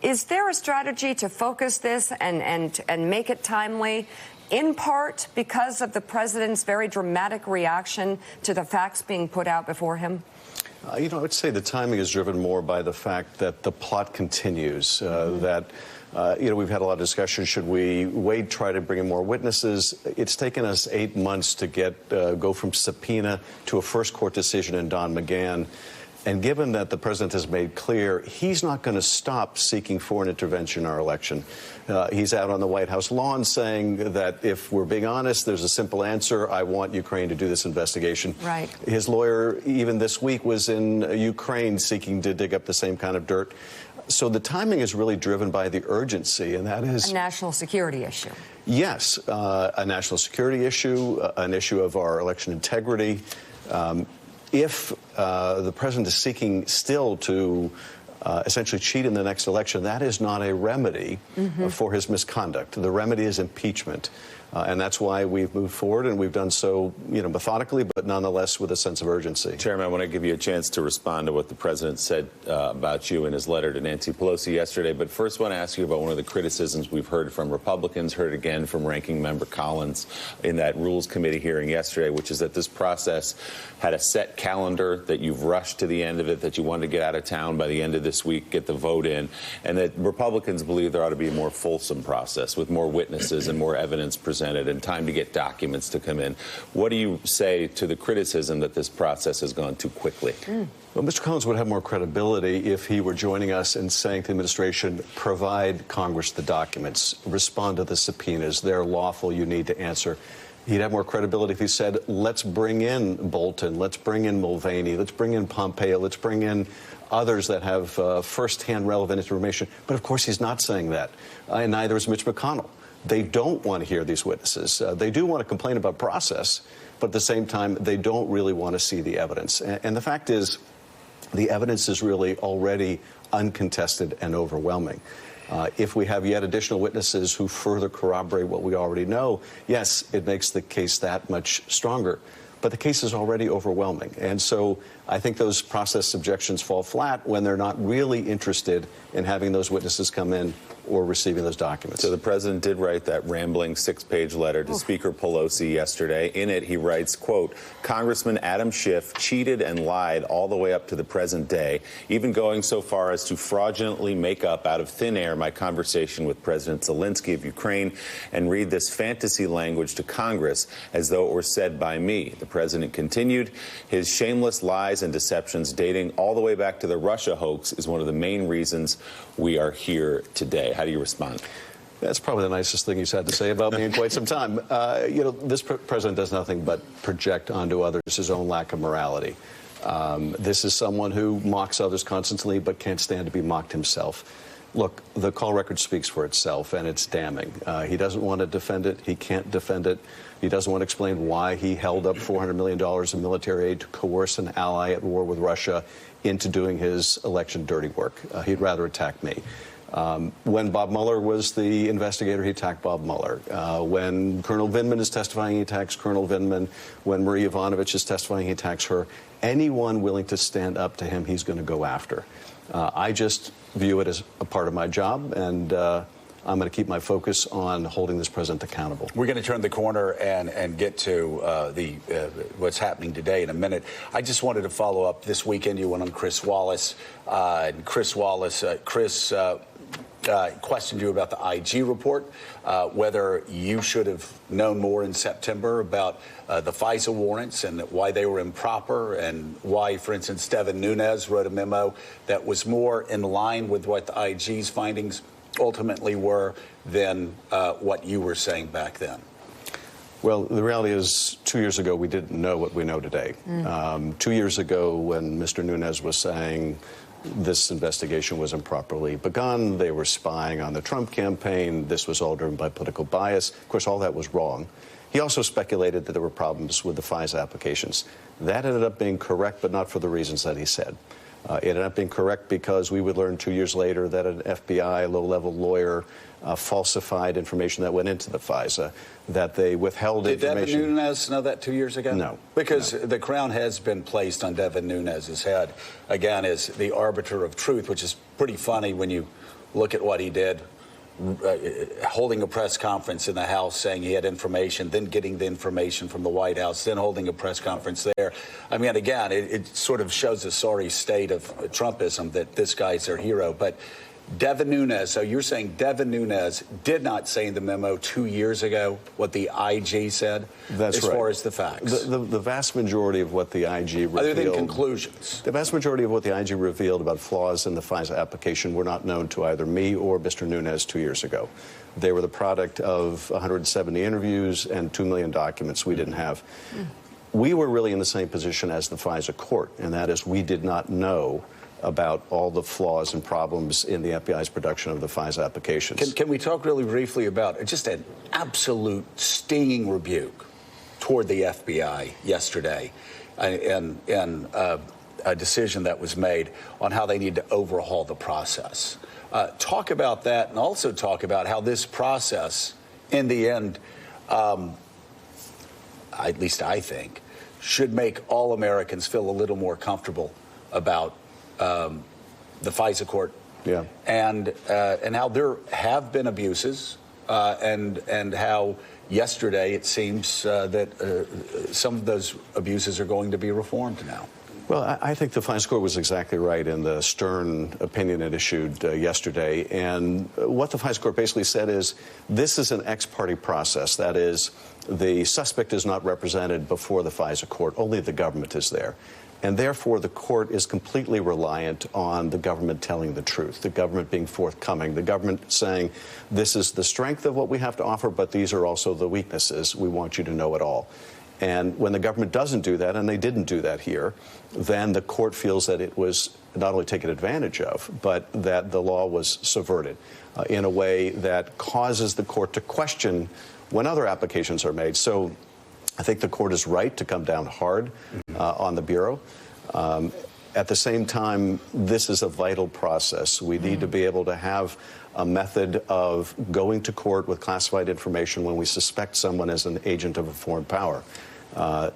Is there a strategy to focus this and make it timely, in part because of the president's very dramatic reaction to the facts being put out before him? I would say the timing is driven more by the fact that the plot continues, we've had a lot of discussion. Should we wait, try to bring in more witnesses? It's taken us 8 months to go from subpoena to a first court decision in Don McGahn. And given that the president has made clear he's not going to stop seeking foreign intervention in our election, he's out on the White House lawn saying that if we're being honest, there's a simple answer. I want Ukraine to do this investigation. Right. His lawyer, even this week, was in Ukraine seeking to dig up the same kind of dirt. So the timing is really driven by the urgency, and that is a national security issue. Yes, a national security issue, an issue of our election integrity. If the president is seeking still to essentially cheat in the next election, that is not a remedy for his misconduct. The remedy is impeachment. And that's why we've moved forward, and we've done so, methodically, but nonetheless with a sense of urgency. Chairman, I want to give you a chance to respond to what the president said about you in his letter to Nancy Pelosi yesterday. But first, I want to ask you about one of the criticisms we've heard from Republicans, heard again from Ranking Member Collins in that Rules Committee hearing yesterday, which is that this process had a set calendar, that you've rushed to the end of it, that you wanted to get out of town by the end of this week, get the vote in, and that Republicans believe there ought to be a more fulsome process with more witnesses and more evidence presented and time to get documents to come in. What do you say to the criticism that this process has gone too quickly? Well, Mr. Collins would have more credibility if he were joining us and saying to the administration, provide Congress the documents, respond to the subpoenas. They're lawful. You need to answer. He'd have more credibility if he said, let's bring in Bolton, let's bring in Mulvaney, let's bring in Pompeo, let's bring in others that have firsthand relevant information. But, of course, he's not saying that. And neither is Mitch McConnell. They don't want to hear these witnesses. They do want to complain about process, but at the same time, they don't really want to see the evidence. And the fact is, the evidence is really already uncontested and overwhelming. If we have yet additional witnesses who further corroborate what we already know, yes, it makes the case that much stronger. But the case is already overwhelming. And so I think those process objections fall flat when they're not really interested in having those witnesses come in or receiving those documents. So the president did write that rambling 6-page letter to Speaker Pelosi yesterday. In it, he writes, quote, Congressman Adam Schiff cheated and lied all the way up to the present day, even going so far as to fraudulently make up out of thin air my conversation with President Zelensky of Ukraine and read this fantasy language to Congress as though it were said by me. The president continued, his shameless lies and deceptions dating all the way back to the Russia hoax is one of the main reasons we are here today. How do you respond? That's probably the nicest thing he's had to say about me in quite some time. This president does nothing but project onto others his own lack of morality. This is someone who mocks others constantly but can't stand to be mocked himself. Look, the call record speaks for itself, and it's damning. He doesn't want to defend it. He can't defend it. He doesn't want to explain why he held up $400 million in military aid to coerce an ally at war with Russia into doing his election dirty work. He'd rather attack me. When Bob Mueller was the investigator, he attacked Bob Mueller. When Colonel Vindman is testifying, he attacks Colonel Vindman. When Marie Yovanovitch is testifying, he attacks her. Anyone willing to stand up to him, he's going to go after. I just view it as a part of my job, and I'm going to keep my focus on holding this president accountable. We're going to turn the corner and get to what's happening today in a minute. I just wanted to follow up. This weekend you went on Chris Wallace. Chris questioned you about the IG report, whether you should have known more in September about the FISA warrants and why they were improper, and why, for instance, Devin Nunes wrote a memo that was more in line with what the IG's findings ultimately were than what you were saying back then. Well, the reality is 2 years ago, we didn't know what we know today. 2 years ago, when Mr. Nunes was saying this investigation was improperly begun, they were spying on the Trump campaign, this was all driven by political bias. Of course, all that was wrong. He also speculated that there were problems with the FISA applications. That ended up being correct, but not for the reasons that he said. It ended up being correct because we would learn 2 years later that an FBI low-level lawyer falsified information that went into the FISA, that they withheld information. Did Devin Nunes know that 2 years ago? No. Because the crown has been placed on Devin Nunes' head, again, as the arbiter of truth, which is pretty funny when you look at what he did, holding a press conference in the House saying he had information, then getting the information from the White House, then holding a press conference there. I mean, again, it sort of shows a sorry state of Trumpism that this guy's their hero. But Devin Nunes, so you're saying Devin Nunes did not say in the memo 2 years ago what the IG said? That's right. As far as the facts? The vast majority of what the IG revealed... Other than conclusions. The vast majority of what the IG revealed about flaws in the FISA application were not known to either me or Mr. Nunes 2 years ago. They were the product of 170 interviews and 2 million documents we didn't have. We were really in the same position as the FISA court, and that is we did not know about all the flaws and problems in the FBI's production of the FISA applications. Can we talk really briefly about just an absolute stinging rebuke toward the FBI yesterday and a decision that was made on how they need to overhaul the process? Talk about that, and also talk about how this process, in the end, at least I think, should make all Americans feel a little more comfortable about the FISA court, and how there have been abuses, and how yesterday it seems that some of those abuses are going to be reformed now. Well, I think the FISA court was exactly right in the stern opinion it issued yesterday. And what the FISA court basically said is this is an ex parte process. That is, the suspect is not represented before the FISA court. Only the government is there. And therefore, the court is completely reliant on the government telling the truth, the government being forthcoming, the government saying, this is the strength of what we have to offer, but these are also the weaknesses. We want you to know it all. And when the government doesn't do that, and they didn't do that here, then the court feels that it was not only taken advantage of, but that the law was subverted in a way that causes the court to question when other applications are made. So I think the court is right to come down hard on the Bureau. At the same time, this is a vital process. We need to be able to have a method of going to court with classified information when we suspect someone is an agent of a foreign power.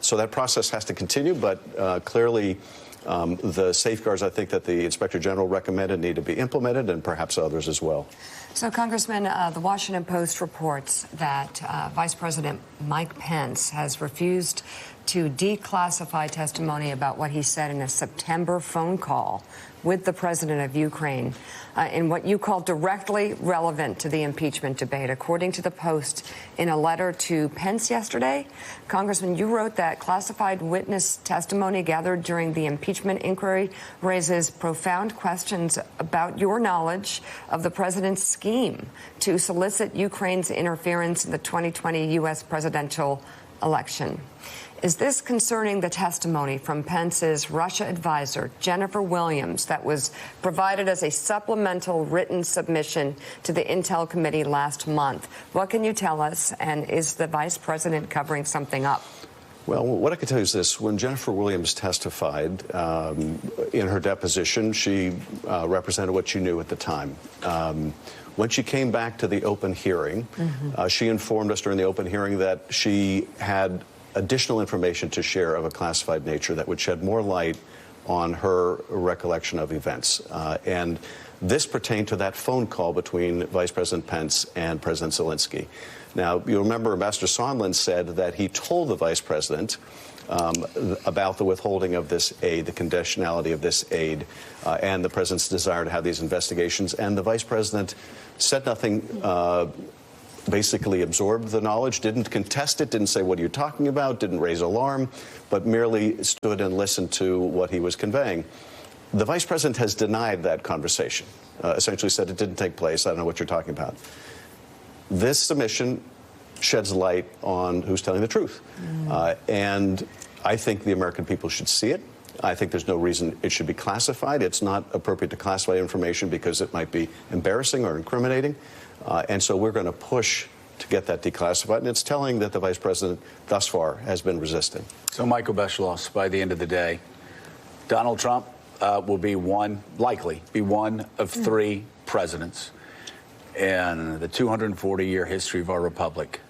So that process has to continue, but clearly the safeguards I think that the Inspector General recommended need to be implemented, and perhaps others as well. So, Congressman, the Washington Post reports that Vice President Mike Pence has refused to declassify testimony about what he said in a September phone call with the president of Ukraine in what you call directly relevant to the impeachment debate. According to the Post, in a letter to Pence yesterday, Congressman, you wrote that classified witness testimony gathered during the impeachment inquiry raises profound questions about your knowledge of the president's scheme to solicit Ukraine's interference in the 2020 U.S. presidential election. Is this concerning the testimony from Pence's Russia advisor, Jennifer Williams, that was provided as a supplemental written submission to the Intel Committee last month? What can you tell us, and is the vice president covering something up? Well, what I can tell you is this. When Jennifer Williams testified in her deposition, she represented what she knew at the time. When she came back to the open hearing, she informed us during the open hearing that she had additional information to share of a classified nature that would shed more light on her recollection of events. And this pertained to that phone call between Vice President Pence and President Zelensky. Now, you'll remember Ambassador Sondland said that he told the Vice President about the withholding of this aid, the conditionality of this aid, and the President's desire to have these investigations. And the Vice President said nothing, basically absorbed the knowledge, didn't contest it, didn't say, what are you talking about, didn't raise alarm, but merely stood and listened to what he was conveying. The Vice President has denied that conversation, essentially said it didn't take place, I don't know what you're talking about. This submission sheds light on who's telling the truth. And I think the American people should see it. I think there's no reason it should be classified. It's not appropriate to classify information because it might be embarrassing or incriminating. And so we're going to push to get that declassified. And it's telling that the Vice President thus far has been resistant. So, Michael Beschloss, by the end of the day, Donald Trump will be likely be one of three presidents in the 240-year history of our republic